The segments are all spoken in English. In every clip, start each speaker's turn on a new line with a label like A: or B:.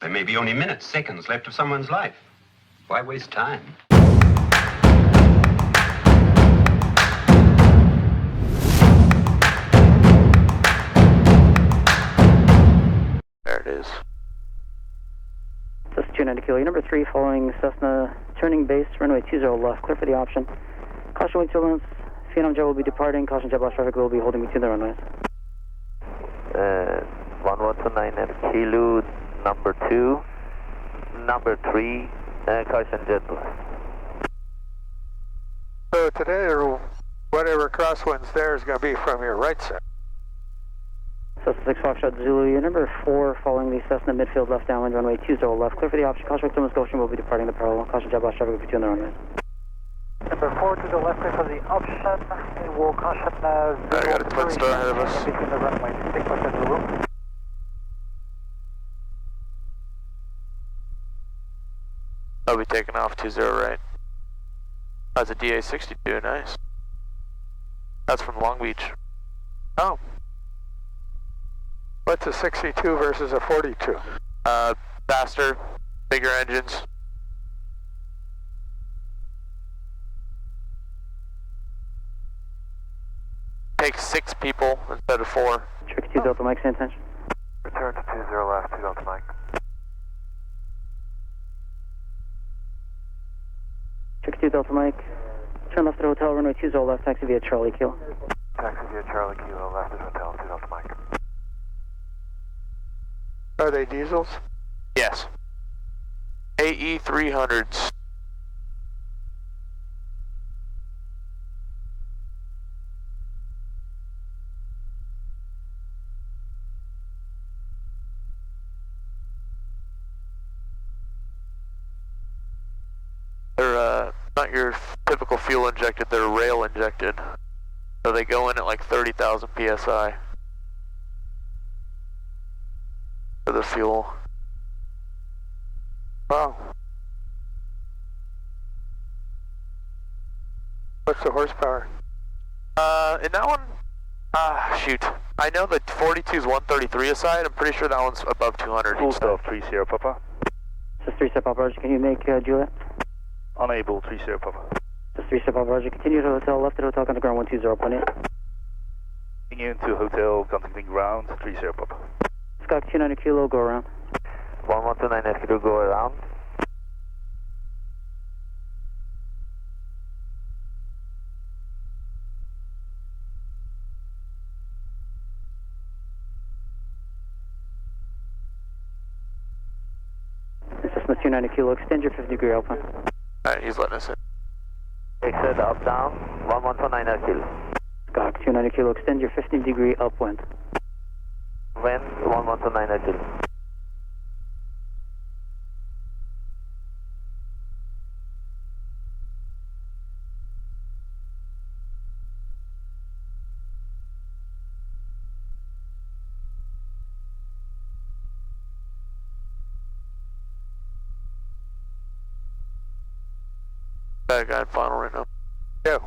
A: There may be only minutes, seconds left of someone's life. Why waste time?
B: There it is.
C: Cessna 290 kilo, number 3 following Cessna, turning base, runway 20 left, clear for the option. Caution wind turbulence, Phenom jet will be departing, caution jet blast traffic will be holding between the runways.
D: 1129 kilo, number 2, number 3, caution jet blast.
E: So today, or whatever crosswinds there is going to be from your right side.
C: Cessna 6 Foxtrot Zulu, number 4 following the Cessna midfield left downwind, runway 20 left, clear for the option, caution wind turbulence, Goshen will be departing the parallel, caution jet blast traffic will be between the runways.
F: Number 4 to the left, clear for the option, and we'll caution
B: I got a twin star ahead of us.
F: between the runway 6 Foxtrot Zulu.
B: I'll be taking off 20 right. That's a DA62, nice. That's from Long Beach.
E: Oh. What's a 62 versus a 42?
B: Faster, bigger engines. Takes 6 people instead of 4.
C: Tricky 2 Delta Mike, same attention.
D: Return to 20 left, 2 Delta Mike.
C: Tricky 2 Delta Mike, turn left at hotel, runway 20 left, taxi via Charlie Kilo.
D: Taxi via Charlie Kilo, left at hotel, 2 Delta Mike.
E: Are they diesels?
B: Yes. AE 300s. They're not your typical fuel injected, they're rail injected. So they go in at like 30,000 psi for the fuel.
E: Wow. What's the horsepower?
B: In that one, shoot. I know the 42 is 133 aside. I'm pretty sure that one's above 200.
D: Full stop, 30 Papa.
C: Just 3 step up, Roger, can you make Juliet?
D: Unable, 30 Papa.
C: Just 3 step up, Roger, continue to hotel, left at hotel, contact ground 120.8.
D: Continue to hotel, contacting ground, 30 Papa.
C: Scott 290 kilo, go around.
D: 1129 kilo, go around.
C: Cessna 290 kilo, extend your 50-degree alpine.
B: Alright, he's letting us in.
D: Exit up, down, 1129 kilo.
C: Scott 290 kilo, extend your 15-degree upwind.
D: Wind, 1129 kilo.
B: That guy in final right now.
E: Go.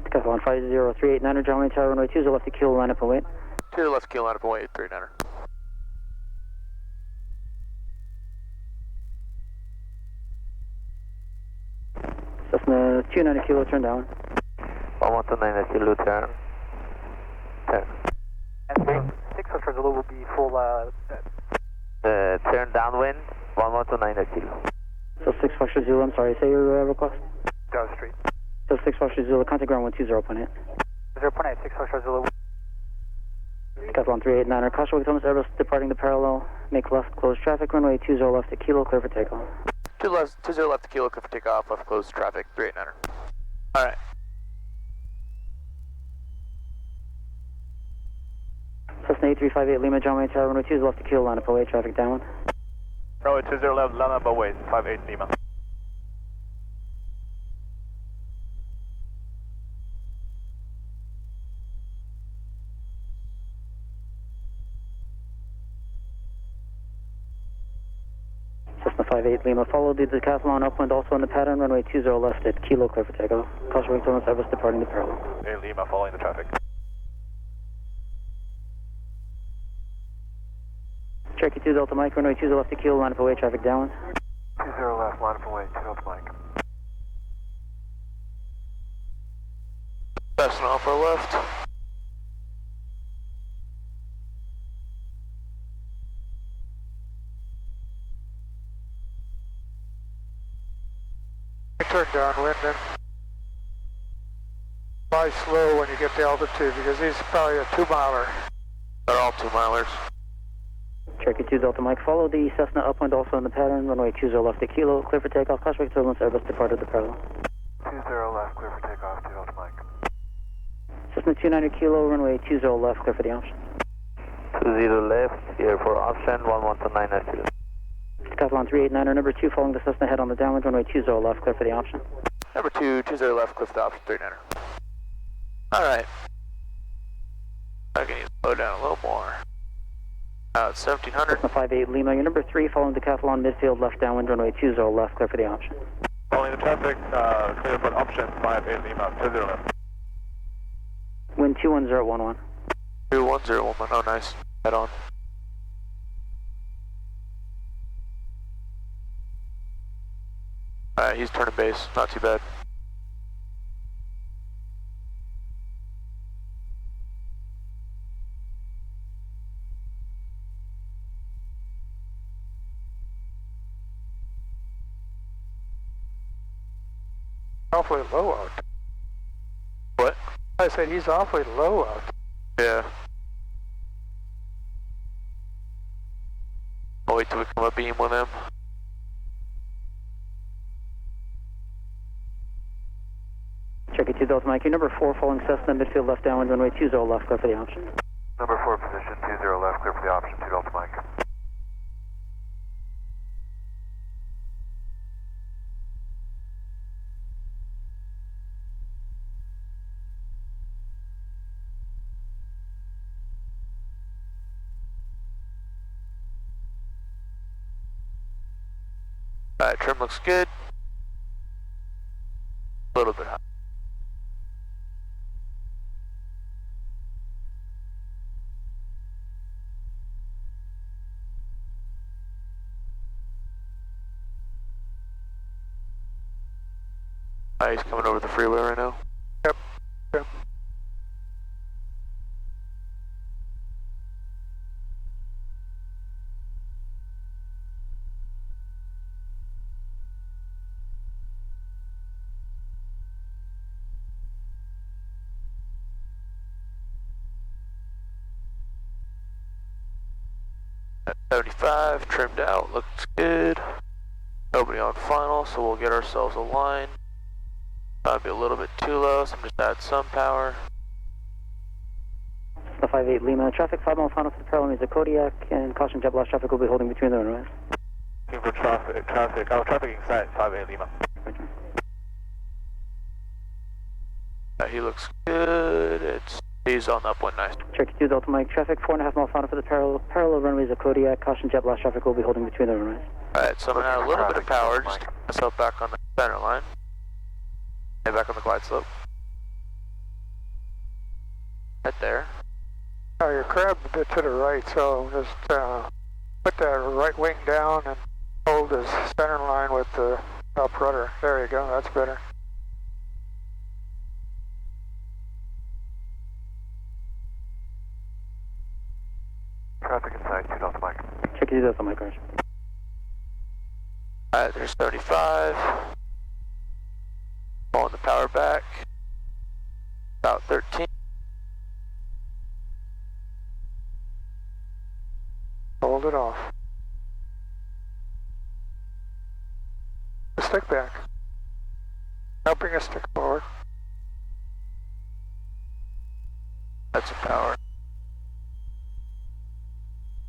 C: Decathalon 50389, John Wayne Tower, runway 20 left to kilo, line up and wait.
B: To the left, keel line up and wait, 39er.
C: Cessna 290 kilo, turn down.
D: 1129 kilo, turn. Turn.
F: And 6 Foxtrot Zulu will be full,
D: Turn downwind, 1129 kilo.
C: So 6 Foxtrot Zulu, I'm sorry, say your request.
F: Down the street.
C: So 6 Foxtrot Zulu, contact ground 120.8.
F: 0.8, 6 Foxtrot Zulu.
C: Decathalon 389, caution with Thomas Airbus departing the parallel, make left, close traffic, runway 20 left at kilo, clear for takeoff.
B: 20 left to kilo, clear for takeoff, left close traffic, 389er. Alright.
C: Cessna 8358 Lima, John Wayne Tower, runway 20 left to kilo, line up away, traffic downwind.
D: Runway 20 left, line up away, 58 Lima.
C: Cessna 58 Lima, follow the Decathalon upwind, also in the pattern, runway 20 left at kilo, clear for takeoff. Caution wing turbulence, Airbus departing the parallel.
D: 8 Lima, following the traffic.
C: Cherokee 2 Delta Mike, runway 20 left to kilo, line up away, traffic downwind.
D: 20 left, line up away, 2 Delta Mike.
B: Cessna off our left.
E: Turn downwind and fly slow when you get to altitude because he's probably a 2-miler.
B: They're all 2-milers.
C: Cherokee 2 Delta Mike, follow the Cessna upwind, also in the pattern, runway 20 left to kilo, clear for takeoff. Caution wing turbulence, Airbus departed the parallel.
D: 20 left, clear for takeoff, 2 Delta Mike.
C: Cessna 290 kilo, runway 20 left, clear for the option.
D: 20 left, here for option, 112 altitude.
C: Decathalon 389er, number 2, following the Cessna head on the downwind, runway 20 left, clear for the option.
B: Number 2, 20 left, cliff to option, 389er. Alright. I can slow down a little more. It's 1700.
C: Cessna 58 Lima, your number 3, following Decathalon midfield, left downwind, runway 20 left, clear for the option.
D: Following the traffic, clear for option, 58 Lima, 20 left.
C: Wind 21011.
B: 21011, oh nice. Head on. Alright, he's turning base, not too bad.
E: Awfully low out.
B: What?
E: I said he's awfully low out.
B: Yeah. I'll wait till we come up beam with him.
C: Cherokee 2 Delta Mike, your number 4, following Cessna midfield, left downwind, runway 20 left, clear for the option.
D: Number 4 position, 20 left, clear for the option, 2 Delta Mike.
B: Alright, trim looks good. A little bit high. He's coming over the freeway right now.
E: Yep. Yep.
B: At 75, trimmed out, looks good. Nobody on final, so we'll get ourselves a line. Might be a little bit too low, so I'm just add some power.
C: Cessna 58 Lima, traffic 5 mile final to the parallel means a Kodiak, and caution jet blast traffic will be holding between the runways.
D: Looking for traffic inside, 58 Lima.
B: He looks good. He's on the upwind, nice.
C: Cherokee 2 Delta Mike, traffic 4.5 mile final for the parallel runways of Kodiak, caution jet blast traffic will be holding between the runways.
B: Alright, so I'm gonna add a little bit of power, just to get myself back on the center line. And back on the glide slope. Right there.
E: Now you're crabbed a bit to the right, so just put that right wing down and hold the center line with the up rudder. There you go, that's better.
D: Traffic inside, 2 Delta Mike.
C: Cherokee 2 Delta Mike, Roger.
B: Alright, there's 35. Pulling the power back. About 13.
E: Hold it off. back. Now bring a stick forward.
B: That's a power.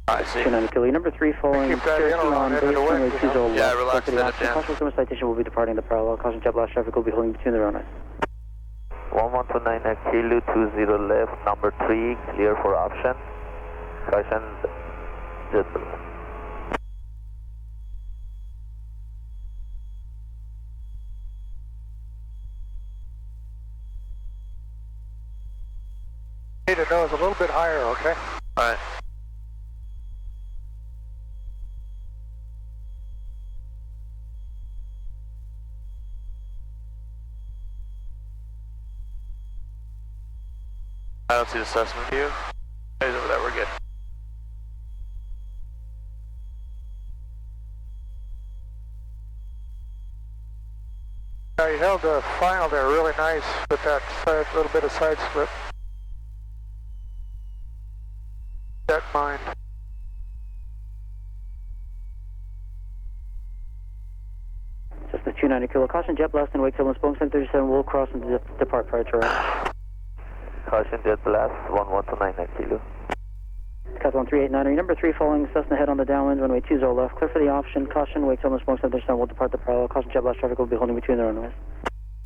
B: I see.
C: 290 kilo, number 3 following
E: Keep that
C: Cherokee
E: in
C: on
E: and
C: base,
E: away,
C: runway
E: you
C: 20
E: know?
C: left.
B: Yeah, relax
C: Clear for the
B: that
C: option.
B: down.
C: Caution customer citation will be departing the parallel. Caution jet blast traffic will be holding between the runways.
G: 1129 Kilo 20 left, number 3, clear for option. Caution, jet blast.
E: Need to nose a little bit higher, okay?
B: Alright. I don't see the assessment view. Guys over there, we're good.
E: Now you held the final there really nice with that side, little bit of side slip. That mind.
C: Just the 290 kilo. Caution jet blast and wake turbulence. Boeing 737 will cross and depart prior to arrival.
G: Caution, jet blast, 1129 Kilo.
C: Decathalon 389, number 3 following Cessna head on the downwind, runway 20 left. Clear for the option. Caution, wake turbulence. Boeing 737 will depart the parallel. Caution jet blast traffic will be holding between the runways.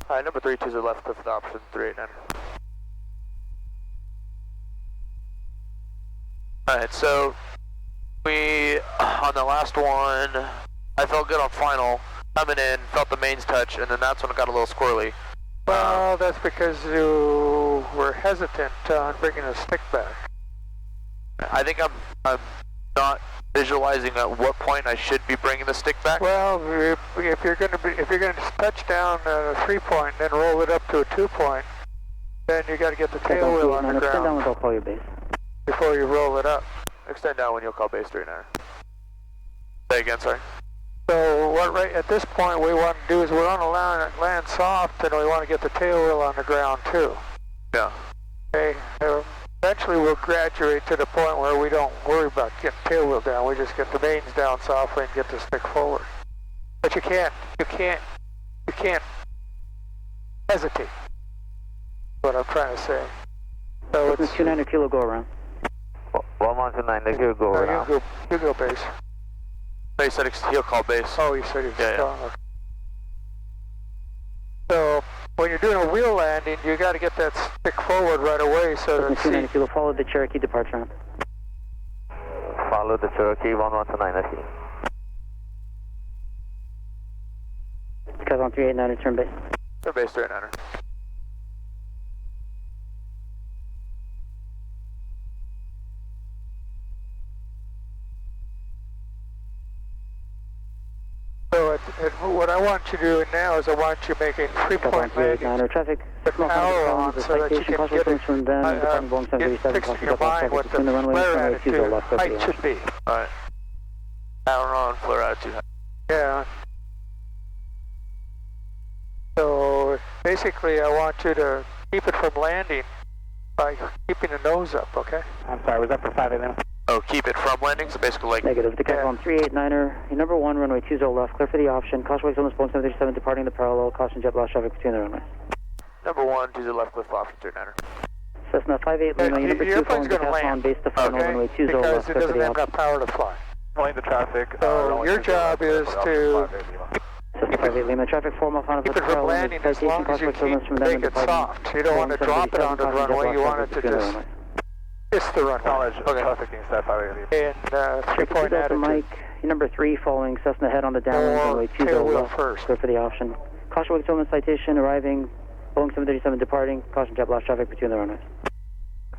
B: Alright, number 3, choose the left, clear for the option, 389. Alright, so we, on the last one, I felt good on final, coming in, felt the mains touch, and then that's when it got a little squirrely.
E: Well, that's because you were hesitant on bringing a stick back.
B: I think I'm not visualizing at what point I should be bringing the stick back.
E: Well, if you're going to touch down at a 3-point, then roll it up to a 2-point, then you got to get the tail wheel on the
C: Extend downwind,
E: ground
C: I'll call your base.
E: before you roll it up.
B: Extend down when you'll call base 39. Say again, sorry.
E: So what right at this point we want to do is we want to land soft, and we want to get the tail wheel on the ground too.
B: Yeah.
E: Okay. Eventually we'll graduate to the point where we don't worry about getting tail wheel down. We just get the mains down softly and get the stick forward. But you can't hesitate. What I'm trying to say. So it's
C: 290 kilo go around.
G: 1129 Kilo, go
E: no,
G: around.
E: you go base.
B: No, he said he'll call base.
E: Oh, you said he's
B: Yeah,
E: strong. Okay. So when you're doing a wheel landing, you got to get that stick forward right away so that
C: 290 kilo, follow the Cherokee departure ramp.
G: Follow the Cherokee, 1129 Kilo.
C: Decathalon 389, return base.
B: They're base 39er.
E: So what I want you doing now is I want you making 3-point landings.
C: Traffic,
E: The power on so that you can get it, get fixed in your mind what the flare attitude height should be.
B: Alright. Power on, flare attitude.
E: Yeah. So basically I want you to keep it from landing by keeping the nose up, okay?
D: I'm sorry, was that for 5
B: Oh, keep it from landing, so basically like...
C: Negative. Decathalon 389er, number 1, runway 20 left, clear for the option. Caution wake turbulence, Boeing 737 departing the parallel. Caution jet blast traffic between the runways.
B: Number 1, to the left, cliff option 39er.
C: Cessna 58 Lima, number 2 following Decathalon, base to final, runway 20 left,
E: Because
C: clear
E: it
C: for
E: doesn't
C: the
E: have enough
C: option.
E: power to fly.
D: Pulling the traffic.
E: So your job is to
C: Cessna 58 Lima, traffic 4 mile final for
E: keep
C: the
E: it from
C: parallel.
E: landing as long as you keep make it soft. You don't want to drop it onto the runway, you want it to just kiss the runway.
D: Knowledge,
B: Okay.
D: traffic being set 5
E: And 3-point attitude.
C: Mike, number 3 following Cessna head on the downwind, runway 20
E: tail wheel
C: left,
E: first.
C: clear for the option. Caution wake turbulence citation arriving, Boeing 737 departing. Caution jet blast traffic between the runways.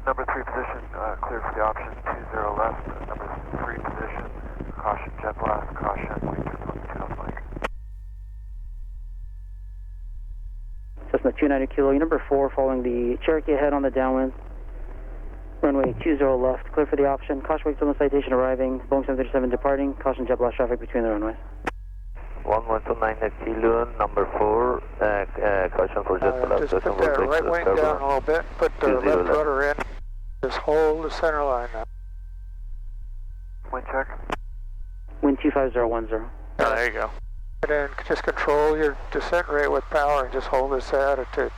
H: Number 3 position, clear for the option, 20 left. Number 3 position, caution jet blast, caution, wing turbulence 2 Mike.
C: Cessna 290 kilo, number 4 following the Cherokee head on the downwind, runway 20 left, clear for the option. Caution wake turbulence citation arriving, Boeing 737 departing. Caution jet blast traffic between the runways.
G: 1129 Kilo, number 4, caution for jet blast.
E: Just put that right wing down a little bit, put the left rudder in. Just hold the center line now.
H: Wind check.
C: Wind 25010.
B: Oh, there you go.
E: And then just control your descent rate with power and just hold this attitude.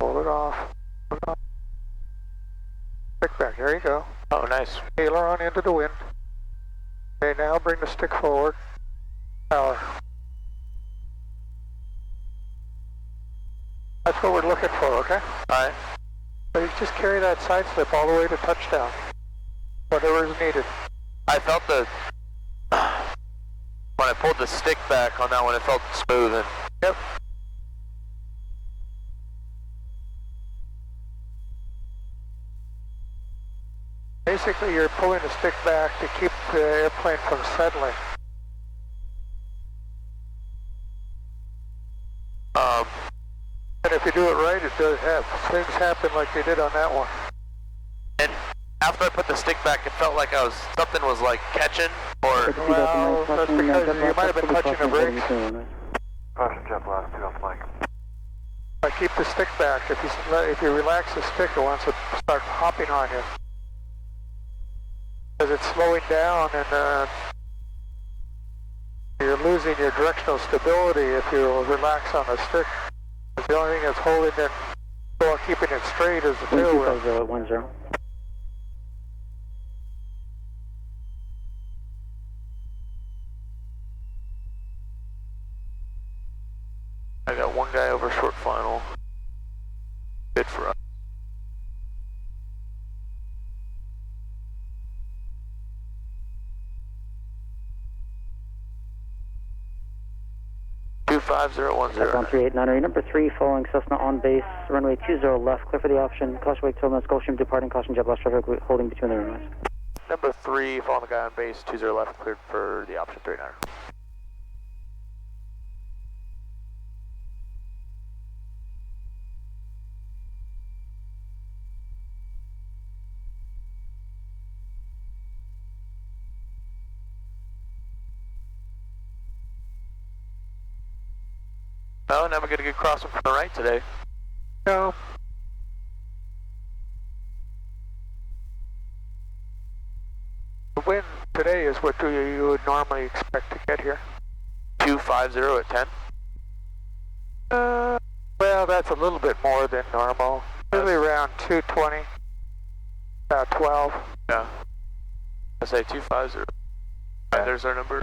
E: Hold it off. Hold it off. Stick back. There you go.
B: Oh, nice.
E: Aileron into the wind. Okay, now bring the stick forward. Power. That's what we're looking for, okay?
B: Alright.
E: So you just carry that side slip all the way to touchdown. Whatever is needed.
B: I felt the... When I pulled the stick back on that one, it felt smooth and...
E: Yep. Basically, you're pulling the stick back to keep the airplane from settling. And if you do it right, it does have. Things happen like they did on that one.
B: And after I put the stick back, it felt like something was like catching, or...
E: Well, that's because you might have been touching the brakes.
H: Caution jet blast, 2 off mic.
E: I keep the stick back. If you relax the stick, it wants to start hopping on you. Because it's slowing down and you're losing your directional stability if you relax on the stick. The only thing that's holding it, still keeping it straight is the tailwheel.
C: 250 at 10.
B: I got one guy over short final. Good for us.
C: On 389, number 3, following Cessna on base, runway 20 left, clear for the option, caution wake Tilden, Gulfstream departing, caution jet blast traffic holding between the runways.
B: Number 3, following the guy on base, 20 left, cleared for the option 39. Oh, never get a good crossing from the right today.
E: No. The wind today is what you would normally expect to get here.
B: 250 at 10?
E: Well, that's a little bit more than normal. Usually around 220, about 12.
B: Yeah. I say 250.
E: Yeah.
B: Right, there's our number.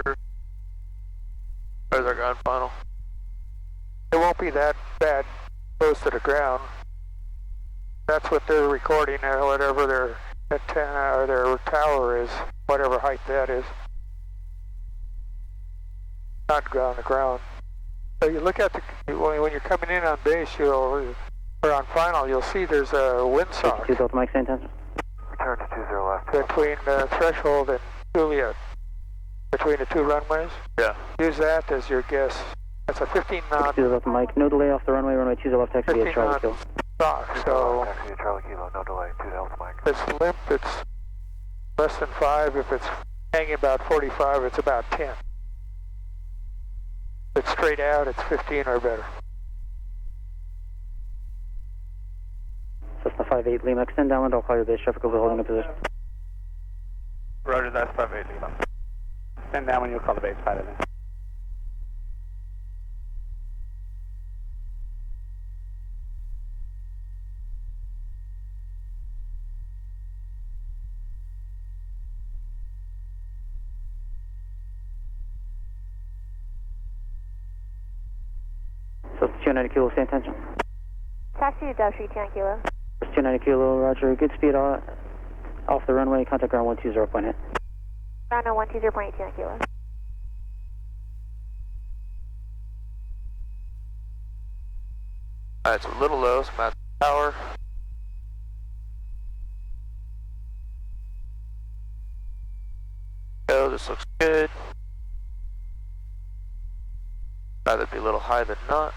B: There's our ground final.
E: It won't be that bad close to the ground. That's what they're recording, or whatever their antenna or their tower is, whatever height that is. Not on the ground. So you look at when you're coming in on base, or on final, you'll see there's a windsock
C: 52 Delta Mike, same tension.
H: Return to 20 left.
E: between Threshold and Juliet, between the two runways.
B: Yeah.
E: Use that as your guess. That's a 15 knot.
C: 52 Delta Mike, no delay off the runway, runway 20 left, taxi via
E: 15
C: Charlie
E: knot
C: Kilo.
E: stock. So
H: Taxi to Charlie Kilo, no delay, 2 Delta Mike.
E: if it's limp, it's less than 5. If it's hanging about 45, it's about 10. If it's straight out, it's 15 or better.
C: Cessna 58 Lima, extend downwind, I'll call your base traffic, will be holding a position.
D: Roger, that's 58 Lima. Stand down when you call the base pilot in.
C: Cessna 290 Kilo, same tension.
I: Taxi to Dow Street, 10 Kilo.
C: 290 Kilo, roger, good speed off the runway, contact ground 120.8.
I: Ground 120.8, 10 Kilo.
B: Alright, it's a little low, so I'm at the tower. Oh, this looks good. Rather be a little high than not.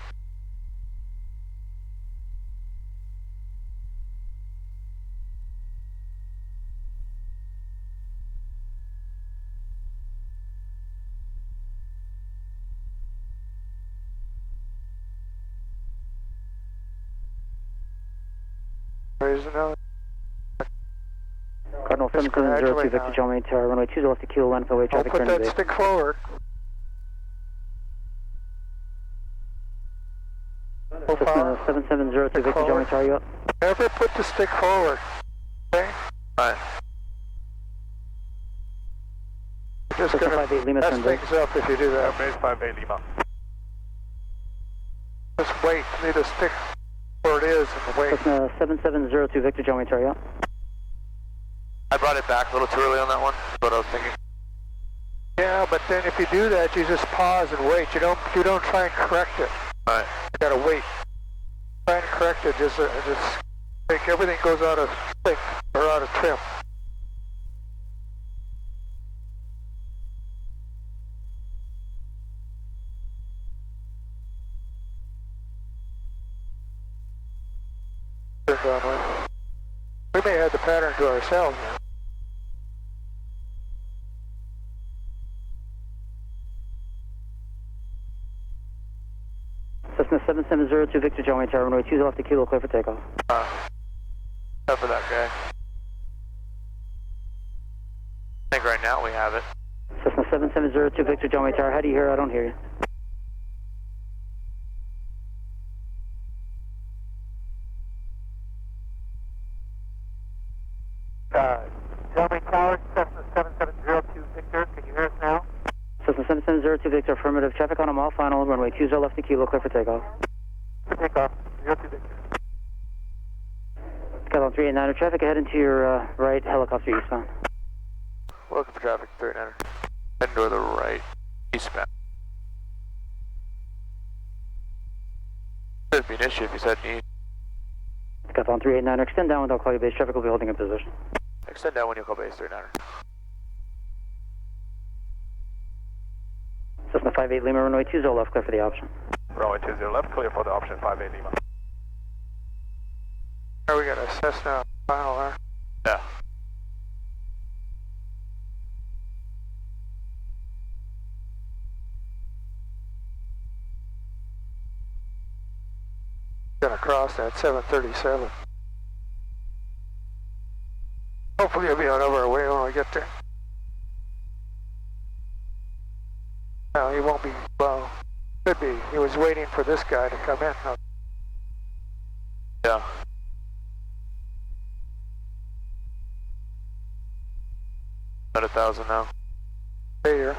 E: There's no.
C: Cardinal
E: Just
C: 7702
E: gradually
C: Victor
E: now.
C: Charlie Tower, runway 20 left to Kilo, line up away,
E: Don't
C: traffic
E: put
C: turning
E: that
C: base.
E: stick forward.
C: Cessna 7702 Victor Charlie Tower, you up?
E: Never put the stick forward. Okay?
B: Alright.
E: You're just
C: Cessna
E: gonna
C: 58 Lima
E: mess
C: turn base.
E: things up if you do that.
D: Base 58 Lima.
E: Just wait, leave the stick where it is and wait.
C: Cessna 7702 Victor Charlie Tower, you up?
B: I brought it back a little too early on that one, but I was thinking.
E: Yeah, but then if you do that, you just pause and wait. You don't try and correct it.
B: Alright.
E: You gotta wait. Try and correct it, just make everything goes out of sync or out of trim. We may have the pattern to ourselves now.
C: Cessna 7702 Victor Charlie Tower, runway 20 left to Kilo, clear for takeoff.
B: Except for that guy. I think right now we have it.
C: Cessna 7702 Victor Charlie Tower, how do you hear? I don't hear you.
F: Delming Tower, Cessna 7702 Victor, can you hear us now?
C: Cessna 7702 Victor, affirmative. Traffic on a mile final, runway 20 left to Kilo, clear for takeoff.
F: For takeoff, 02 Victor.
C: Decathalon 389er, traffic ahead into your right, helicopter eastbound.
B: We're looking for traffic 39er. Heading to the right. Eastbound. Could be an issue if you said need.
C: Decathalon 389er, extend down without call you base. Traffic will be holding in position.
B: Extend down when you call base 39er.
C: Cessna 58 Lima, runway 20 left, clear for the option.
D: Runway 20 left, clear for the option 58 Lima.
E: There we got a Cessna final there.
B: Yeah.
E: Gonna cross that 737. Hopefully he'll be out of our way when we get there. No, he won't be low. Could be. He was waiting for this guy to come in. No.
B: Yeah. At 1,000 now.
E: Stay here.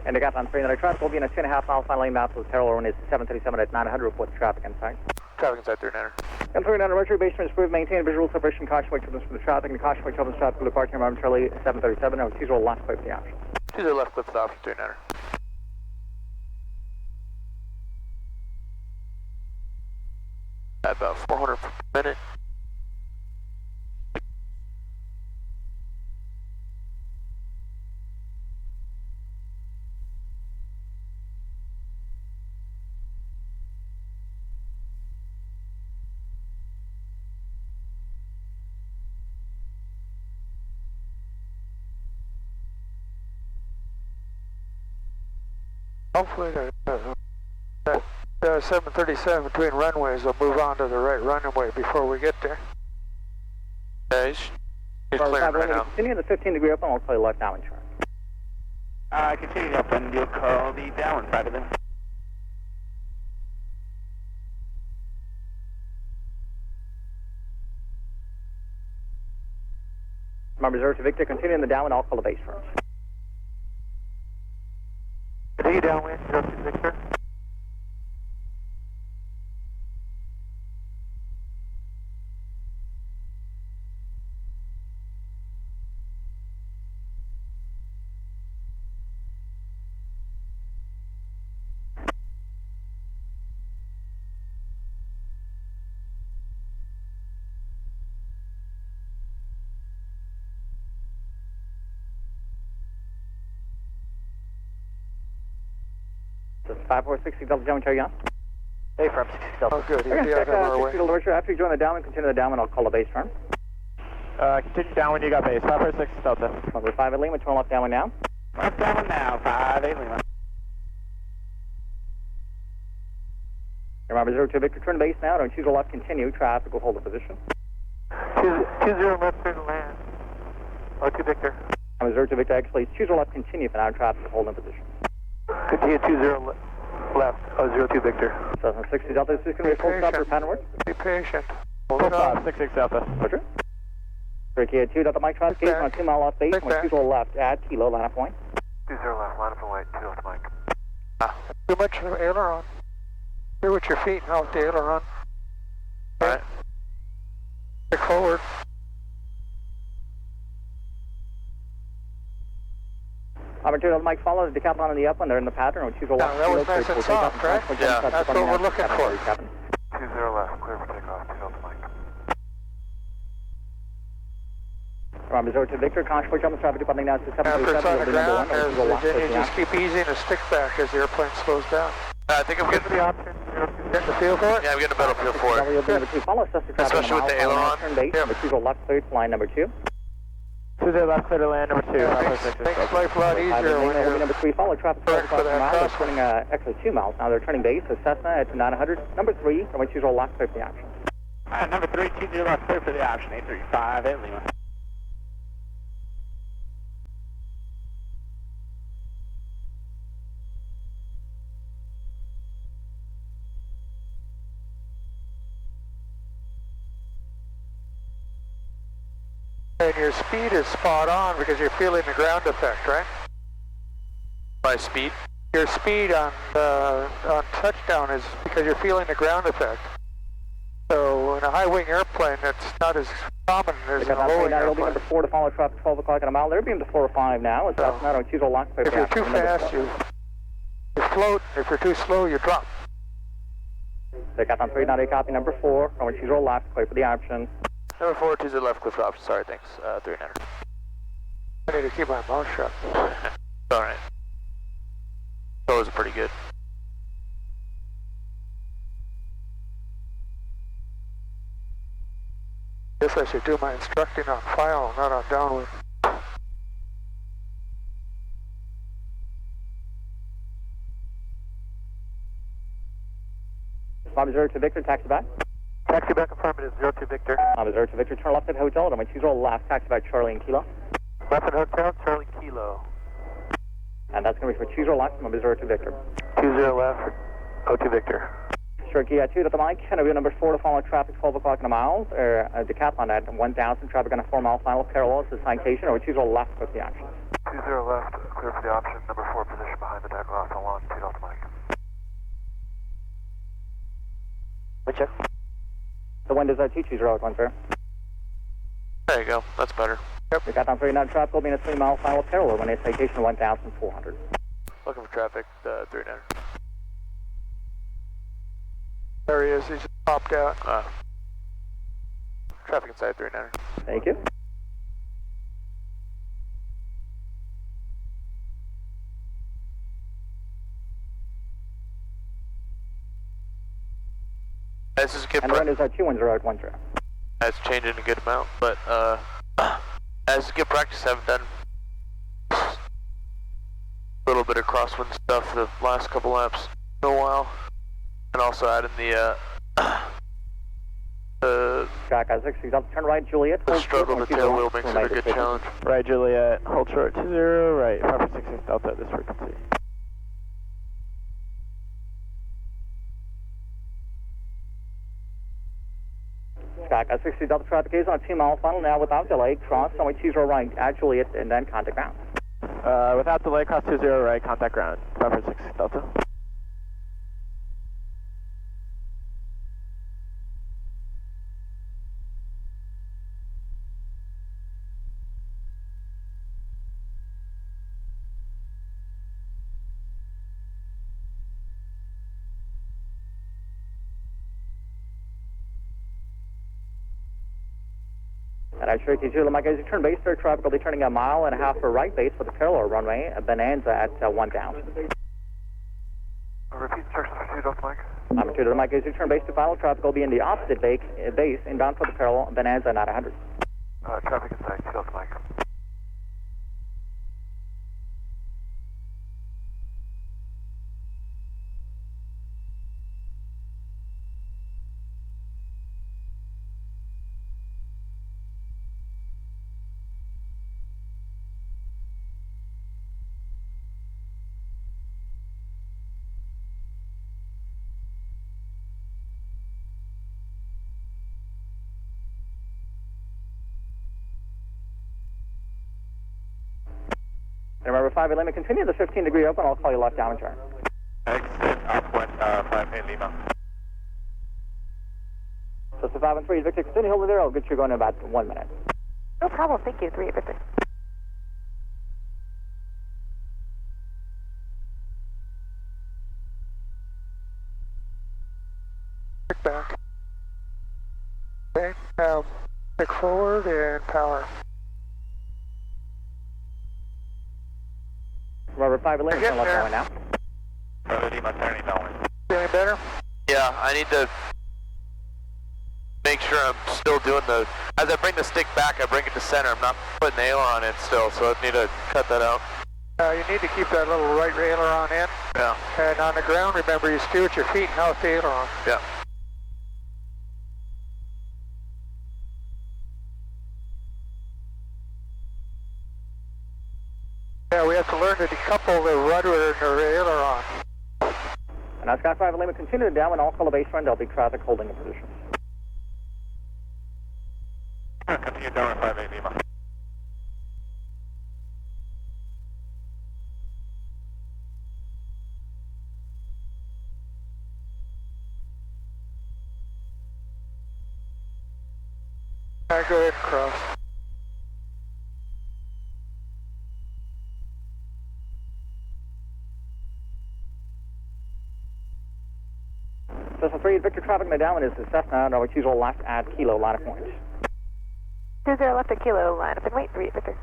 F: And Decathalon 389er, traffic will be in a 2.5 mile final lane map with parallel runway 737 at 900, report the traffic inside.
B: Traffic inside 39er.
F: And 389er, Mercury base is approved, maintain visual separation, caution wait turbulence from the traffic, and caution wait turbulence traffic will depart here momentarily 737, and 20 left clear for the option.
B: 20 left clip for the option 39er. At about 400 per minute.
E: Hopefully that 737 between runways will move on to the right runway before we get there.
B: Yeah, he's clearing right now.
F: Continue in the 15-degree open, I'll call you left downwind turn.
D: Continue up and you'll call the downwind side of them.
F: Remember 02 Victor, continue in the downwind, I'll call the base first.
D: Continue downwind, 02 Victor.
F: This is 5460 Delta German Cherry on. Hey, from 60 Delta.
E: Oh, good. He'll
F: We're
E: be
F: going
E: out
F: to
E: of
F: check
E: our way.
F: 60 Delta. After you join the downwind, continue the downwind, I'll call the base turn.
D: Continue down when you got base. 546 Delta.
F: Number 5 at Lima, turn left downwind now.
D: Left down now, 5 8 Lima.
F: Remember 02 Victor, turn to base now. Don't choose a left, continue. Traffic will hold the position.
E: 20 left, clear to land. 02 Victor.
F: Number 02 Victor, actually, choose a left, continue for now. Traffic will hold in position.
E: Continue 20 left, 02 Victor.
F: 60 Delta, this is going to be a full stop for pattern work.
E: Be patient.
D: Full stop, 66 Delta.
F: Roger. Turkey 2 Delta Mike, traffic gate on 2 mile off base, on 20 left at Kilo, line up point.
H: 20 left, line up and white, 2 left Mike.
E: Too much aileron. Here with your feet, now with the aileron.
B: Alright.
E: Stick forward.
F: Opportunity Mike, follow the Decathalon in the upwind. They're in the pattern. Or choose a left.
E: That was nice and soft, right?
B: Yeah.
E: That's what we're looking for.
H: 20 left, clear for takeoff, 2 Delta Mike.
F: Remember 02 Victor, conscious jump traffic departing now to
E: After it's on the
F: 737.
E: ground, then you just keep easing the stick back as the airplane slows down.
B: I think I'm getting
E: the option. Getting the feel for it?
B: Yeah, I'm getting a better feel for it.
F: Number 2, follow suspect traffic.
B: Especially with the aileron.
F: Turn base. Number 2 left clear to line number 2.
D: 20 left, clear to land, number 2.
E: Makes life a lot easier when you're
F: number 3, follow traffic
E: turning for that
F: They're
E: crosswind.
F: turning extra 2 miles. Now they're turning base. So Cessna at 900. Number 3, number 2 left clear for the option.
D: Number 3, 20 left, clear for the option, 835 8 Lima.
E: And your speed is spot on because you're feeling the ground effect, right?
B: By speed?
E: Your speed on touchdown is because you're feeling the ground effect. So in a high wing airplane, it's not as common as in a low wing
F: It'll be
E: airplane.
F: number 4 to follow traffic 12 o'clock in a mile. They're being to 4 or 5 now. It's not on choose a lock clear
E: If
F: for the
E: you're too
F: option.
E: fast, you float. If you're too slow, you drop.
F: Decathalon 398, copy number 4. Number choose a left clear for the option.
B: Number 4, 20 left, clear for option. Sorry, thanks. 300.
E: I need to keep my mouth shut.
B: Alright. Those are pretty good.
E: Guess I should do my instructing on file, not on downwind.
F: Bob 02 Victor, taxi back.
H: Taxi back affirmative, 02 Victor.
F: Bob 02 Victor, turn left at hotel. Number 20 left, taxi back Charlie and Kilo.
H: Left at hotel, Charlie Kilo.
F: And that's going to be for 20 left, number 02 Victor.
H: 20 left, 02 Victor.
F: Turkey 2 to the mic. Interview number 4 to follow traffic 12 o'clock in a mile. Decathlon at 1,000. Traffic on a 4 mile final parallel to the citation. Or 20 left with the action.
H: 20 left, clear for the option. Number 4 position behind the Decathalon, 2 Delta Mike.
F: Check. The wind is 220 at 1, sir.
B: There you go. That's better.
F: Decathlon 39 traffic will be in a 3 mile final parallel when a citation 1,400.
B: Looking for traffic, 300.
E: There he is, he just popped out.
B: Traffic inside 300.
F: Thank you.
B: This is a good
F: And the wind is 210 at 1, sir.
B: That's changing a good amount, but as a good practice, I've done a little bit of crosswind stuff the last couple laps in a while, and also adding the
F: Jack 60, turn right, Juliet.
B: the struggle to tailwheel makes it a good challenge.
D: Right, Juliet, hold short 20, right, 546 Delta at this frequency.
F: Skycat 60 Delta traffic is on a 2 mile funnel now without delay. Cross only 20 right at Juliet and then contact ground.
D: Without delay, cross 20 right, contact ground, 546 Delta.
F: And I Cherokee 2, Mike, as you turn base, third traffic will be turning a mile and a half for right base for the parallel runway, Bonanza at 1,000.
H: Repeat instructions for 2 Delta Mike.
F: I'm 2 to the Mike, as you turn base to final traffic will be in the opposite base inbound for the parallel, Bonanza at 900.
H: Traffic inside, 2 Delta Mike.
F: And remember, 5 Lima, continue the 15-degree open. I'll call you left down and turn.
D: Exit upwind, 5 Lima.
F: So it's a 5 and 3, Victor, continue holding there. I'll get you going in about 1 minute.
I: No problem, thank you. 3 Victor.
E: Kick back. Okay, kick forward and power.
F: Remember, 5 Lima, turn left downwind now.
D: 5 Lima, turning downwind.
E: Feeling better?
B: Yeah, I need to make sure I'm still doing as I bring the stick back, I bring it to center. I'm not putting the aileron in still, so I need to cut that out.
E: You need to keep that little right aileron in.
B: Yeah.
E: And on the ground, remember, you steer with your feet and out the aileron.
B: Yeah.
E: Yeah, we have to learn to decouple the rudder and the aileron.
F: And now, Sky 5 Lima, continue downwind, all color base run. There'll be traffic holding in position.
D: Continue downwind, 5 Lima.
E: All right, go ahead and cross.
F: Cessna 3, Victor, traffic on the downwind is the Cessna, no, choose all left at kilo, line of points.
I: 20 left at kilo, line up and wait. 3 Victor.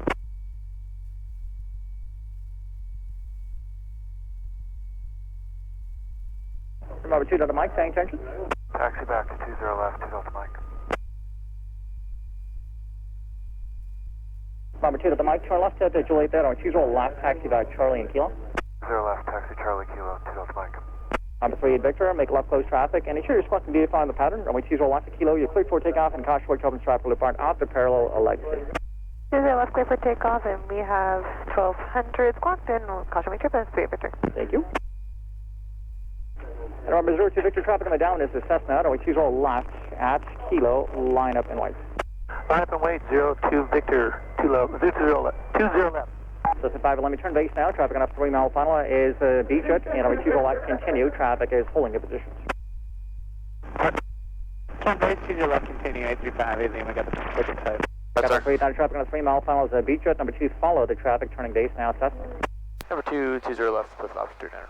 F: Remember, 2 Delta Mike, saying attention.
H: Taxi back to 20 left, 2 Delta Mike.
F: Remember, 2 Delta Mike, turn left at Juliet there, or choose all left, taxi by Charlie and Kilo.
H: 0 left, taxi Charlie Kilo, 2 Delta Mike.
F: Number 3, Victor, make left close traffic, and ensure you're squatting beautifying the pattern, and we choose all left at Kilo, you're cleared for takeoff, and caution work opens traffic will depart after parallel legacy.
I: 20 left clear for takeoff, and we have 1200 squawked in. Caution me turbulence. 3 Victor.
F: Thank you. And remember, 02 Victor, traffic on the down is the Cessna, and we choose all left at Kilo, line up and white.
G: Line up and wait, 02 Victor, 20 left.
F: So it's a 5, let me turn base now. Traffic on up 3 mile final is Beachwood, and we choose all left continue. Traffic is holding in position.
D: Turn base, 2 left, continue, 835 Lima, got the ticket side.
F: Got the 3 down traffic on a 3 mile final is Beachwood. Number 2, follow the traffic, turning base now, Cessna.
B: Number 2, 20 left, with opposite now.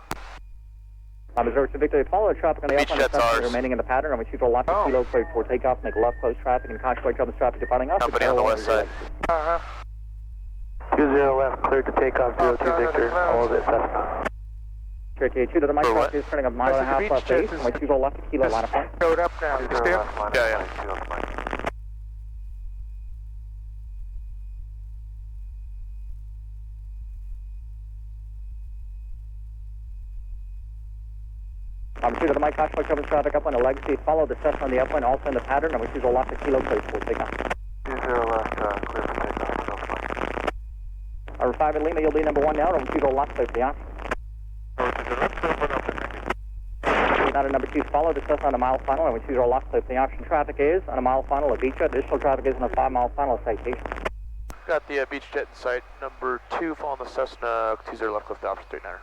F: Number 02 Victor, follow the traffic on the upwind Cessna remaining in the pattern, and we choose all left at Kilo, cleared for takeoff, make left close traffic, and caution work opens traffic departing up.
B: Company on the west side.
G: 20 left, cleared to takeoff, 02 Victor, all of it, Cessna.
F: Cherokee 2 to the mic, traffic is turning a mile and a half left base, and we choose all left at Kilo, line of point.
E: Load up now.
H: 20
E: Still?
H: left, line
B: Yeah,
H: up, 2 Delta Mike.
F: Number 2 to the mic, caution work opens traffic upwind, a legacy, follow the Cessna on the upwind, also in the pattern, and we choose all left at Kilo, cleared for takeoff.
H: 20 left, clear for takeoff, 2 Delta Mike.
F: Number 5 in Lima, you'll be number 1 now, and we choose all left, clear for the option. Not a number 2, follow the Cessna on a mile final, and we choose our left clear for the option. Traffic is on a mile final at Beachwood. Additional traffic is on a 5 mile final citation.
B: Got the beach jet in sight. Number 2, following the Cessna, 20 left, cliff to opposite 39er.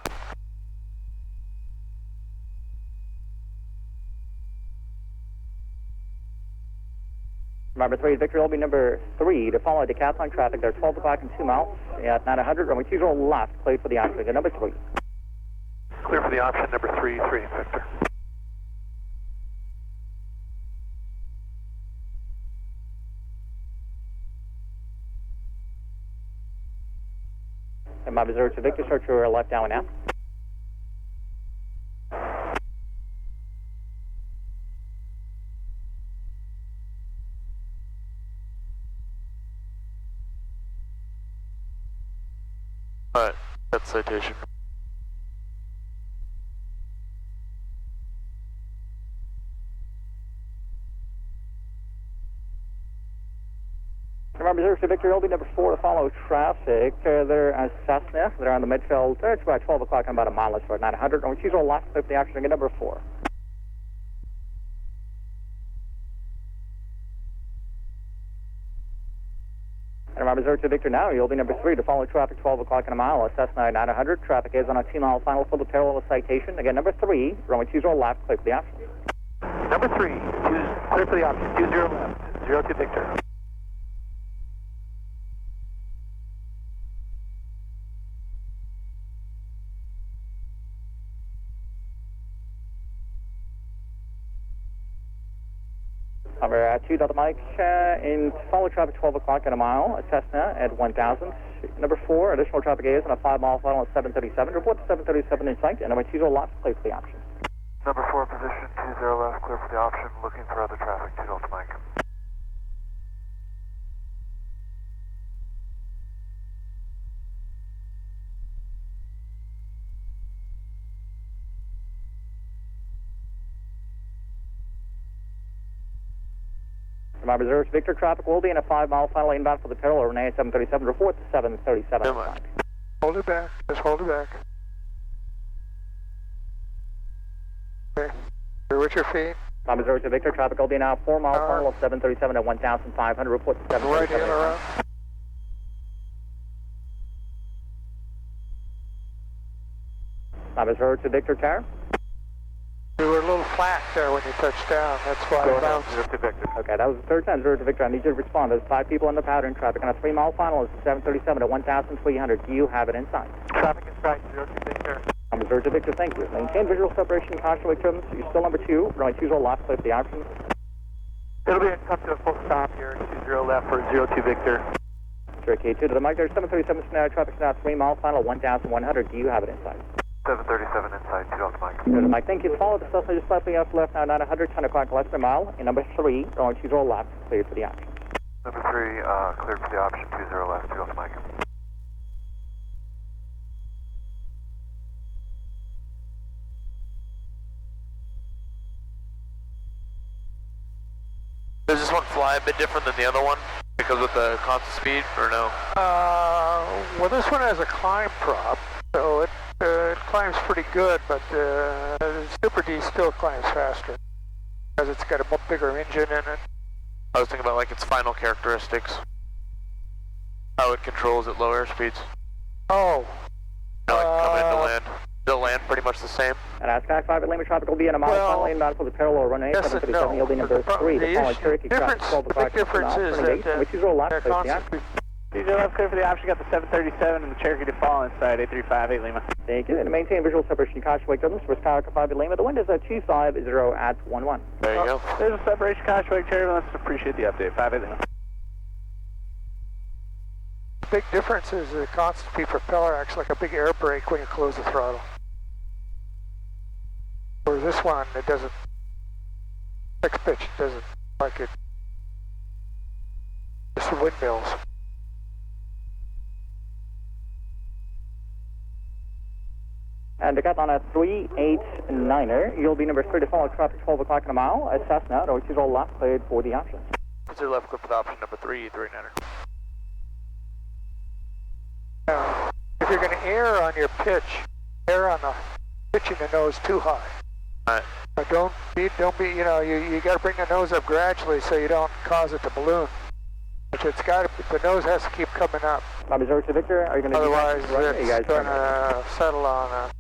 F: Number 3, Victor will be number 3 to follow Decathalon traffic. They're 12 o'clock and 2 miles at 900, and we choose our left clear for the option. Number 3.
H: Clear for the option, number 3, Victor.
F: And my observer to Victor, search your left down now.
B: Alright, that's citation.
F: Remember, Reserve to Victor, LB number 4 to follow traffic. They're at Cessna. They're on the midfield. It's about 12 o'clock and about a mile for 900. And choose all last clear for the action again, number 4. And remember, Reserve to Victor now, LB number 3 to follow traffic 12 o'clock and a mile at Cessna 900. Traffic is on a 2-mile final for the parallel citation. Again, number 3, runway 20 left, clear for the action.
H: Number 3, clear for the option, 20 left, 02 Victor.
F: Number 2, Delta Mike, in follow traffic 12 o'clock and a mile at Cessna at 1000. Number 4, additional traffic is on a 5-mile final at 737. Report to 737 in sight, and number 20 left, clear for the option.
H: Number 4 position, 20 left, clear for the option, looking for other traffic, 2 Delta Mike.
F: Remember, Reserve Victor, traffic will be in a 5-mile final inbound for the parallel Renee 737. Report to 737 in sight.
E: Hold it back. Just hold it back. Okay. You're with your feet.
F: Remember, Reserve Victor, traffic will be in a 4-mile final of 737 at 1500. Report to 737 in sight. Remember, Reserve Victor, Tower.
E: You were a little flat there when you touched down. That's why I bounced.
F: Okay, that was the third time, Reserve to Victor. I need you to respond. There's 5 people in the pattern. Traffic on a 3-mile final is 737 at 1300. Do you have it in sight?
H: Traffic is right, 02 Victor.
F: Reserve to Victor, thank you. Maintain visual separation, caution victims. You're still number 2. Runway 20 left, clear for the option.
H: It'll be a come to a full stop here, 20 left for 02 Victor.
F: Cherokee 2 to the mic. There's 737 traffic now 3-mile final 1100. Do you have it in sight?
H: 737 inside, 2 Delta Mike.
F: Good, Mike. Thank you. Follow the Cessna just slightly left now 900, 10 o'clock less than a mile. And number 3, runway 20 left, cleared for the option.
H: Number 3, cleared for the option, 20 left, 2 Delta Mike.
B: Does this one fly a bit different than the other one? Because with the constant speed, or no?
E: Well, this one has a climb prop, so it climbs pretty good, but Super D still climbs faster because it's got a bigger engine in it.
B: I was thinking about like its final characteristics, how it controls at lower speeds.
E: Oh.
B: You know, like coming into land. They'll land pretty much the same.
F: And ASCAC 5 at Lima traffic will be in a mile final inbound for the parallel runway 737. You'll be number 3. The following Cherokee traffic 12 o'clock.
E: The difference is that
F: which is all left, clear for the option.
D: 20 left, clear for the option. Got the 737 and the Cherokee to fall inside 835 Lima.
F: Thank you. And to maintain visual separation, caution wake turbulence for Skyhawk 5 at Lima. The wind is at 250 at 11.
B: There you go.
D: There's a separation, caution wake turbulence. Appreciate the update. 5 Lima.
E: Big difference is the constant speed propeller acts like a big air brake when you close the throttle. Whereas this one, it doesn't, fixed pitch, it doesn't like it. Just windmills.
F: And Decathalon at 389er. You'll be number 3 to follow traffic 12 o'clock in a mile at Cessna, which is all left, cleared for the option.
B: Consider left clip for the option number 3, 39er.
E: If you're going to err on your pitch, err on the pitching the nose too high.
B: Alright.
E: Don't be, you know, you got to bring the nose up gradually so you don't cause it to balloon. But it's got to, the nose has to keep coming up.
F: Reserve to Victor, are you going to
E: otherwise it's going to settle on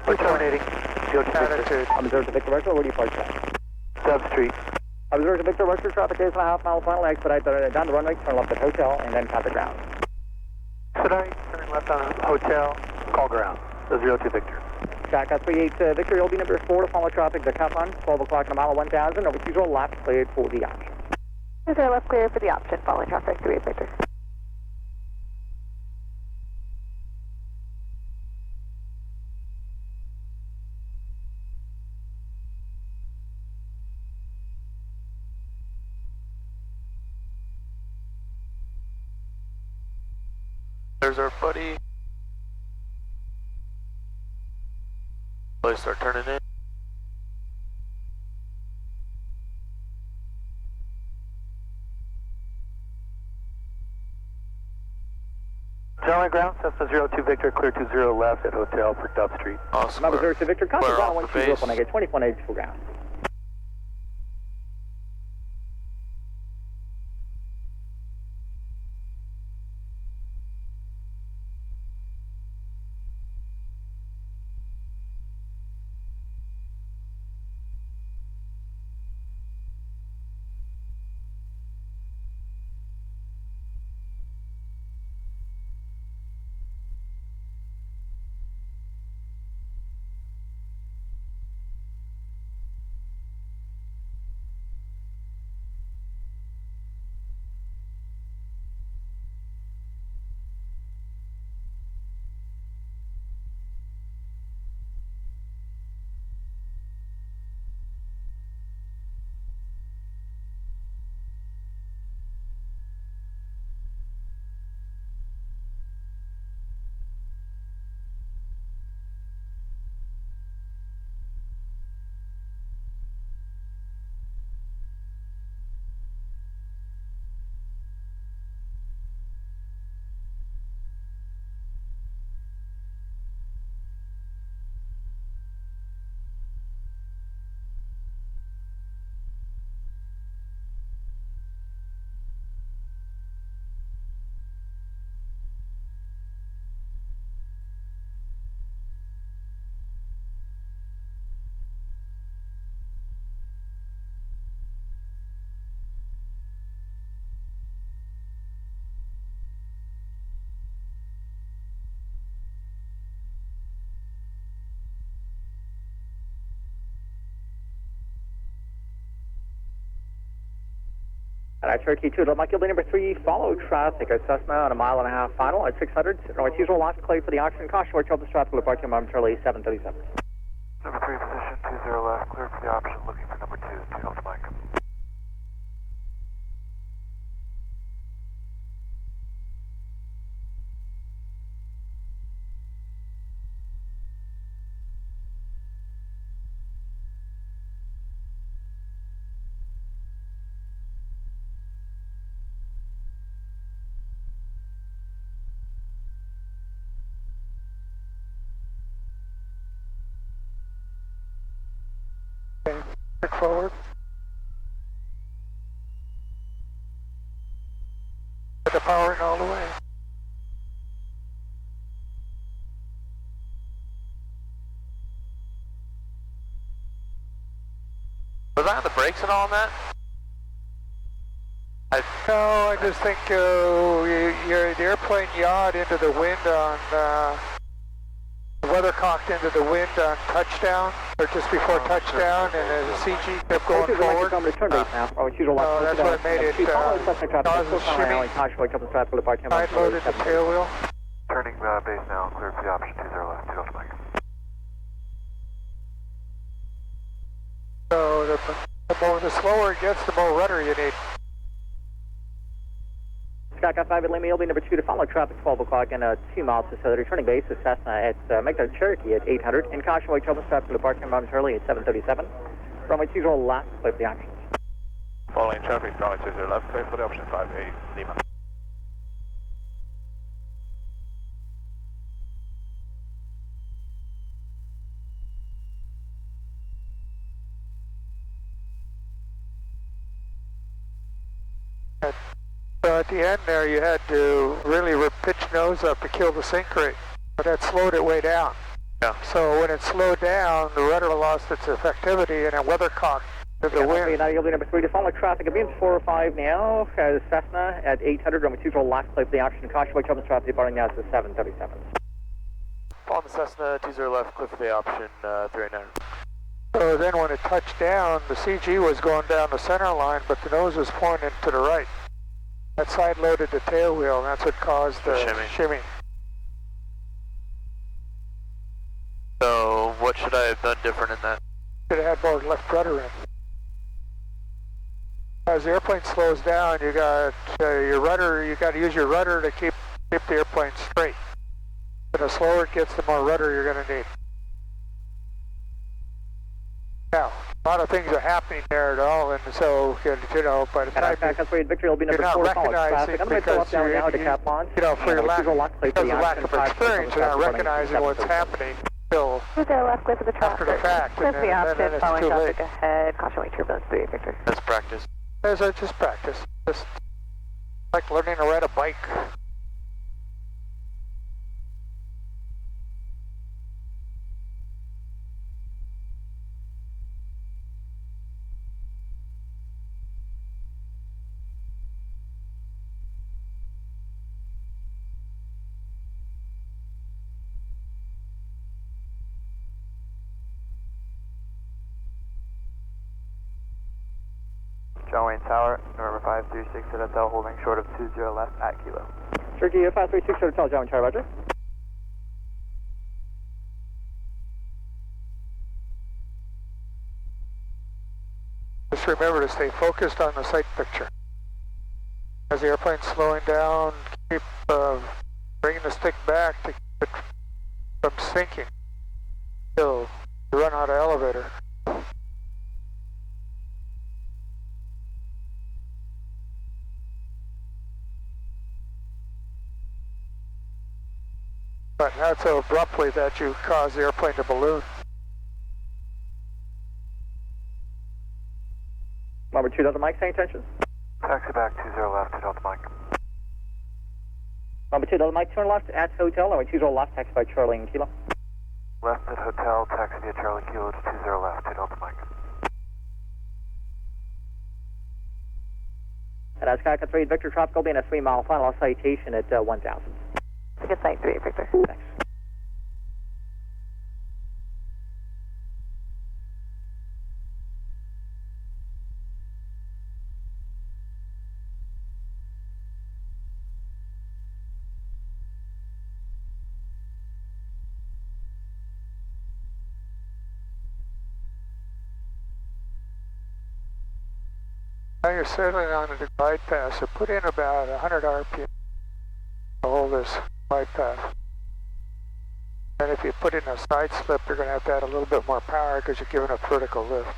H: We're terminating.
E: attitude.
F: Reserve to Victor, Russell, where do you park that?
H: Sub Street.
F: Reserve to Victor, Russell, traffic is 1/2 mile final, expedite down the runway, turn left at hotel, and then cut the ground.
H: Expedite, turn left on hotel, call ground. 02 Victor.
F: Jack at 38 Victor, you'll be number 4 to follow traffic, Decathalon, 12 o'clock in a mile, 1000, over usual left, cleared for the option.
I: Is there left clear for the option, following traffic, 38 Victor?
B: There's our buddy Please start turning in.
D: Charlie ground, Cessna 02 Victor, clear 20 left at hotel for Dove Street.
B: Awesome.
F: Number 02 Victor, contact
B: Clear
F: ground
B: off the
F: 120
B: base.
F: when I get 20.8 full ground. Alright, Cherokee 2, Mike, you'll be number 3, follow traffic at Cessna on a 1.5 mile final at 600. North usual lock clear for the auction. Caution, watch over the traffic will depart momentarily 737.
H: Number 3 position, 20 left, clear for the option, looking for number 2, 2 Delta Mike.
E: Back forward. Get the powering all the way.
B: Was that the brakes and all on that?
E: No, I just think the airplane yawed into the wind on, the weather cocked into the wind on touchdown, or just before touchdown, and the CG kept going forward.
F: Return base now.
E: Oh, that's what made it cause a shimmy. Side loaded the tailwheel.
H: Turning base now, clear for the option, 20 left, 2 Delta Mike.
E: So the slower it gets, the more rudder you need.
F: Skycraft 5 at Lima, you'll be number 2 to follow traffic 12 o'clock and 2 miles to southern. Returning base is Cessna at make the Cherokee at 800. And caution, wait trouble traffic will depart momentarily at 737. Runway 20 left, clear for the options.
D: Following traffic, runway 20 left, clear for the option 58 Lima.
E: So at the end there, you had to really pitch nose up to kill the sink rate, but that slowed it way down.
B: Yeah.
E: So when it slowed down, the rudder lost its effectivity and it weather cocked to the wind.
F: Now you'll be number 3 to follow traffic. Beams 405 now. Cessna at 800. Runway 20 left, clear for the option. Caution, wait trouble traffic departing now to 737.
B: On the Cessna, 20 left, clear for the option, 389.
E: So then when it touched down, the CG was going down the center line, but the nose was pointing to the right. That side loaded the tail wheel, and that's what caused the shimmy.
B: So what should I have done different in that?
E: Should have had more left rudder in. As the airplane slows down, you got your rudder. You got to use your rudder to keep the airplane straight. And the slower it gets, the more rudder you're going to need. Now, a lot of things are happening there at all, and so, you know, by the time
F: Victory will be
E: you're
F: number
E: not
F: 4 followed
E: recognizing
F: traffic. I'm going to fill up
E: because
F: down
E: you're,
F: now Decathalon.
E: you know, for your lack, because of lack of experience, you're not recognizing what's happening until
I: 20 left, clear for the traffic.
E: after the fact,
I: Clear
E: and
I: for the
E: then
I: option,
E: it's
I: following
E: too late.
I: traffic ahead. Caution, wait turbulence 3, Victor.
B: That's practice.
E: As I just practice, just like learning to ride a bike.
H: John Wayne Tower, November 536 at Hotel, holding short of 20 left at Kilo.
F: Turkey 536 Hotel, John Charlie, Roger.
E: Just remember to stay focused on the sight picture. As the airplane's slowing down, keep bringing the stick back to keep it from sinking till you run out of elevator. But not so abruptly that you cause the airplane to balloon.
F: Number 2 Delta Mike, same intentions.
H: Taxi back 20 left to Delta Mike.
F: Number 2 Delta Mike, turn left at Hotel, number 20 left, taxi by Charlie and Kilo.
H: Left at Hotel, taxi via Charlie Kilo to 20 left to Delta Mike.
F: And as Skycat 3 Victor, traffic will be in a 3-mile final citation at 1,000.
I: Good sight 3, Victor.
F: Thanks.
E: Now you're settling on a glide path, so put in about 100 RPM to hold this glide path. And if you put in a side slip, you're going to have to add a little bit more power because you're giving a vertical lift.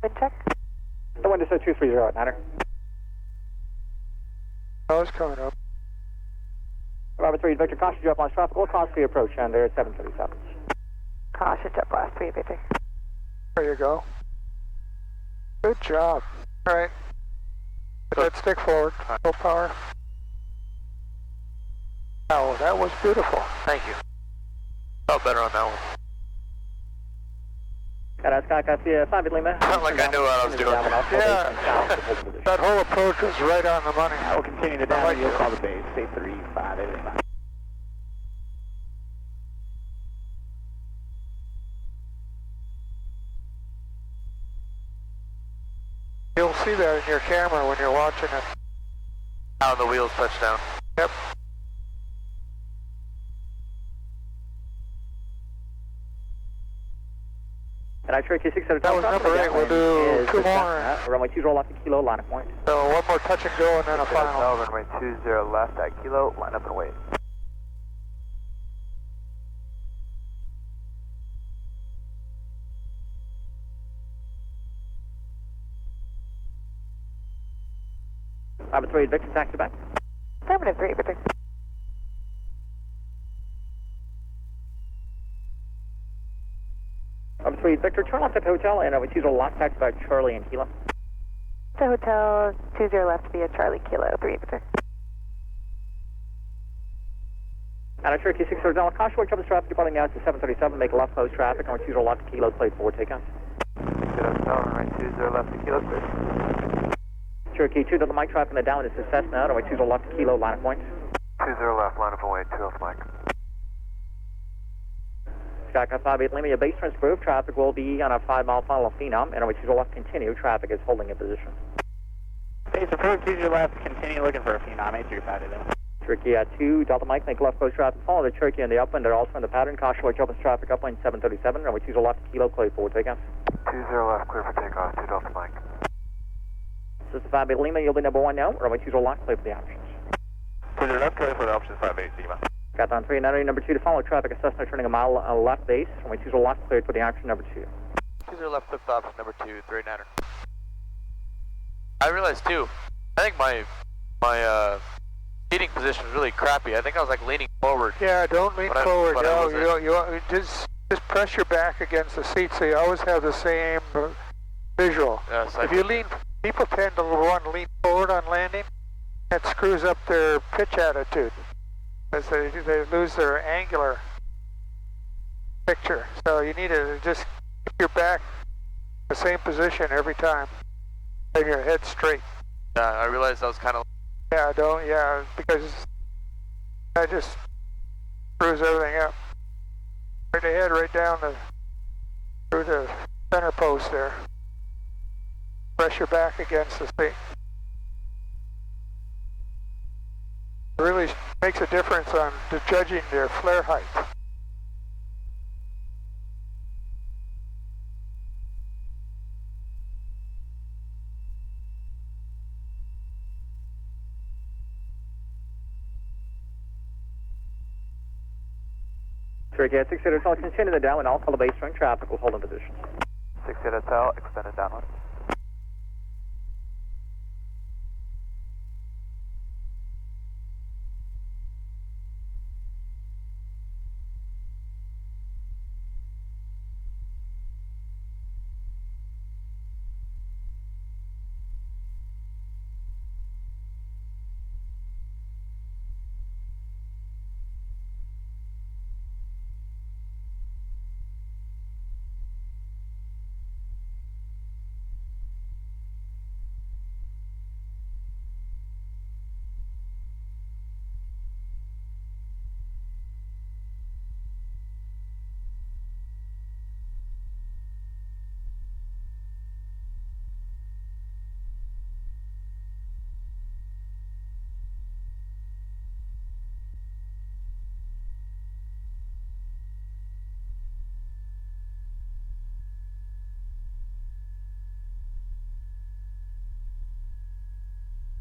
I: Wind check.
F: The wind is 230 at Niner.
E: Nose coming up.
F: Robert 3 Victor, caution jet blast traffic, all cross free approach, and there at 737.
I: Caution, jet blast 3, Victor.
E: There you go. Good job. All right. Put that stick forward. Full power. Oh, that was beautiful.
B: Thank you. Felt better on that one.
F: Got Skycat 5 Lima.
B: Felt like I knew what I was doing.
E: Yeah. That whole approach was right on the money.
D: I will continue to down. You'll call the base. Say 3585.
E: You'll see that in your camera when you're watching it.
B: How the wheels touch down.
E: Yep.
F: And I Cherokee 6
E: That was number 8. We'll do 2 more.
F: Runway 20 roll off the Kilo, line of point.
E: So one more touch and go and then a final.
H: Runway 20 left at Kilo, line up and wait.
F: Robert 3 Victor, taxi back.
I: Affirmative 3, Victor.
F: Robert 3 Victor, turn left at Hotel, and runway 20 left, taxi by Charlie and Kilo.
I: To Hotel 20 left via Charlie Kilo 3, Victor.
F: And Cherokee 60 Delta, caution wake trouble traffic departing now to 737, make left close traffic, runway 20 left to Kilo, plate 4, takeoff.
H: 60 runway 20 left to Kilo, clear.
F: Cherokee 2 Delta Mike, traffic on the downwind is to Cessna, runway 20 left to Kilo, line of point.
H: 20 left, line of away, 2 off Mike.
F: Skycar 58 Lima, your base turns approved, traffic will be on a 5-mile funnel of Phenom, and runway 20 left continue, traffic is holding in position.
D: Base approved, 20 left, continue looking for a Phenom, 835 to
F: Cherokee 2 Delta Mike, make left close traffic, follow the Cherokee in the upwind, they're also in the pattern, caution wake opens traffic upwind 737, runway 20 left to Kilo, clear forward takeoff.
H: 20 left, clear for takeoff, 2 Delta Mike.
F: This is 58 Lima, you'll be number 1 now, runway 20 left, clear for the options.
D: 20 left, clear for the options, 58 Lima.
F: Decathalon 3, number 2 to follow traffic, a Cessna turning a mile left base, runway 20 left, cleared for the option number 2.
B: 20 left, fifth option, number 2, 39er. I realized too, I think my seating position is really crappy. I think I was like leaning forward.
E: Yeah, don't lean forward. No, you just press your back against the seat so you always have the same visual.
B: Yes,
E: if you lean, people tend to want to lean forward on landing. That screws up their pitch attitude as they lose their angular picture. So you need to just keep your back the same position every time and your head straight.
B: Yeah, I realized I was kind of...
E: Because that just screws everything up. Right ahead, right down through the center post there. Press your back against the seat. It really makes a difference on judging their flare height.
F: Cherokee 60 Hotel, continue the downwind, all color base turn traffic will hold in position.
H: 60 Hotel, extended downwind.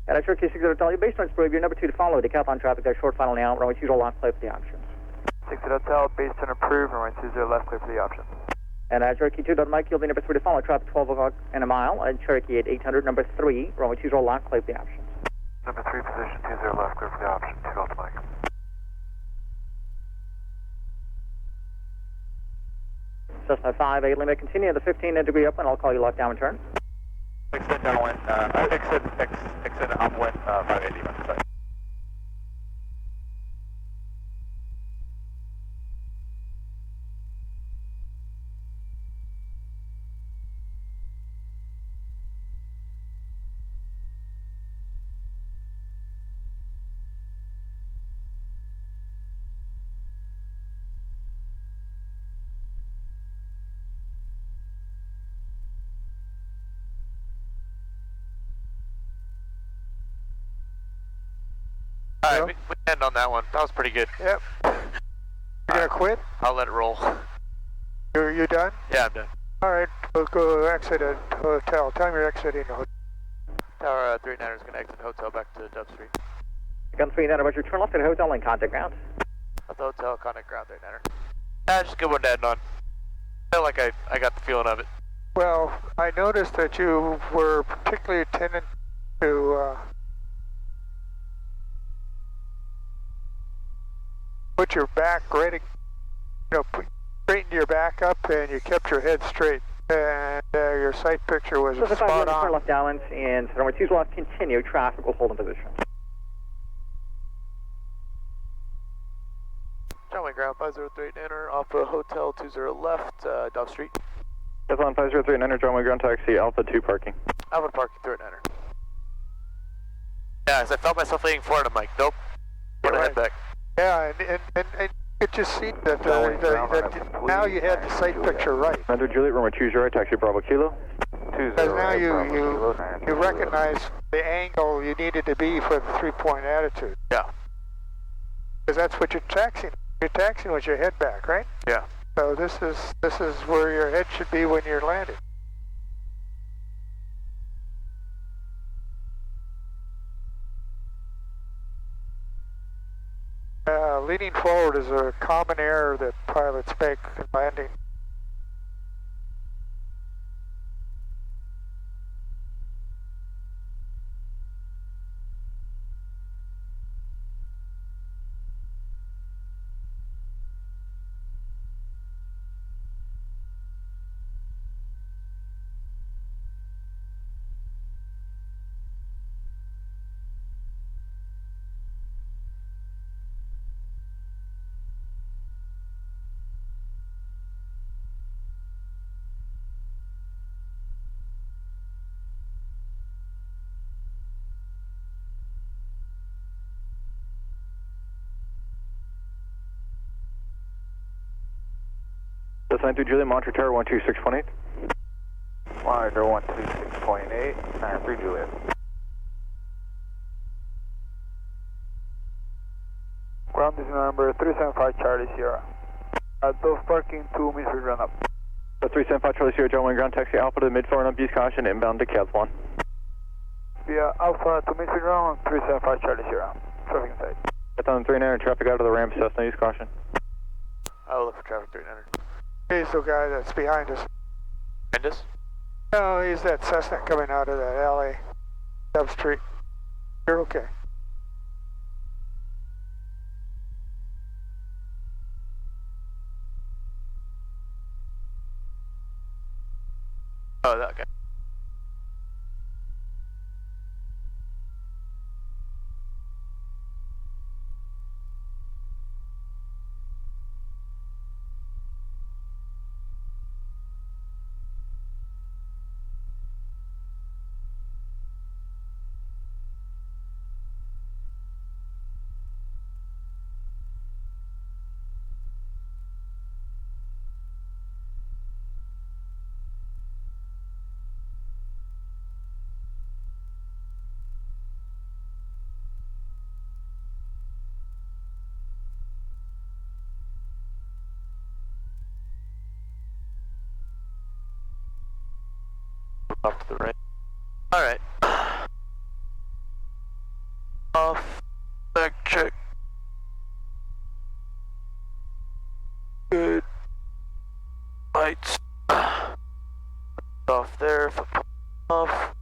F: And at Cherokee 60 Hotel, your base turns approved, you're number 2 to follow, Decathalon traffic, their short final now, runway 20 left, clear for the options.
H: 60 Hotel, base turn approved, runway 20 left, clear for the option.
F: And at Cherokee 2 Mike, you'll be number 3 to follow, traffic 12 o'clock and a mile, and Cherokee at 800, number 3, runway 20 left, clear for the options.
H: Number 3 position, 20 left, clear for the option, 2 Delta Mike.
F: Cessna 58 Lima, continue the 15-degree upwind, I'll call you left downwind turn.
D: Extend downwind, extend upwind, 58 Lima, sorry.
B: Alright, we end on that one. That was pretty good.
E: Yep. You gonna quit?
B: I'll let it roll.
E: You done?
B: Yeah, I'm done.
E: All right, we'll go exit at hotel. Tell me you're exiting the hotel.
B: Tower 39er is going to exit hotel back to Dub Street.
F: Gun 39er, about your turn left at hotel and contact ground.
B: At the hotel, contact ground 39er. Just a good one to end on. I feel like I got the feeling of it.
E: Well, I noticed that you were particularly tending to put your back right, straighten your back up, and you kept your head straight, and your sight picture was spot on.
F: Turn left downwind, and runway 20 left, continue. Traffic will hold in position.
B: downwind ground 503 enter, Alpha Hotel 20 left, Dove Street.
F: Decathalon 503 and enter, downwind ground taxi, Alpha 2 parking.
B: Alpha parking through and enter. Yeah, as I felt myself leaning forward, I'm like, nope, put a head back.
E: Yeah, and you could just see that, that now you had the sight picture right.
F: Under Juliet, runway 20 right, taxi Bravo Kilo.
E: Because now you recognize the angle you needed to be for the 3-point attitude.
B: Yeah.
E: Because that's what you're taxiing. You're taxiing with your head back, right?
B: Yeah.
E: So this is where your head should be when you're landing. Leaning forward is a common error that pilots make in landing.
F: Decathalon 2 Juliet, monitor tower 126.8.
H: Monitor 126.8, 93 Juliet. Ground is number 375 Charlie Sierra. Dove parking 2 meters run up.
F: 375 Charlie Sierra, downwind ground taxi, Alpha to mid-floor and up, use caution, inbound Decathalon.
H: Via Alpha to meters run 375 Charlie Sierra. Traffic inside.
F: Decathalon 3 and enter, traffic out of the ramp, Cessna, use caution.
B: I will look for traffic 3 and enter.
E: He's the guy that's behind us.
B: Behind us?
E: No, he's that Cessna coming out of that alley, Dove Street. You're okay.
B: Oh, that guy. Off to the right. Alright. Off. Back check. Good. Lights. Off there. Off.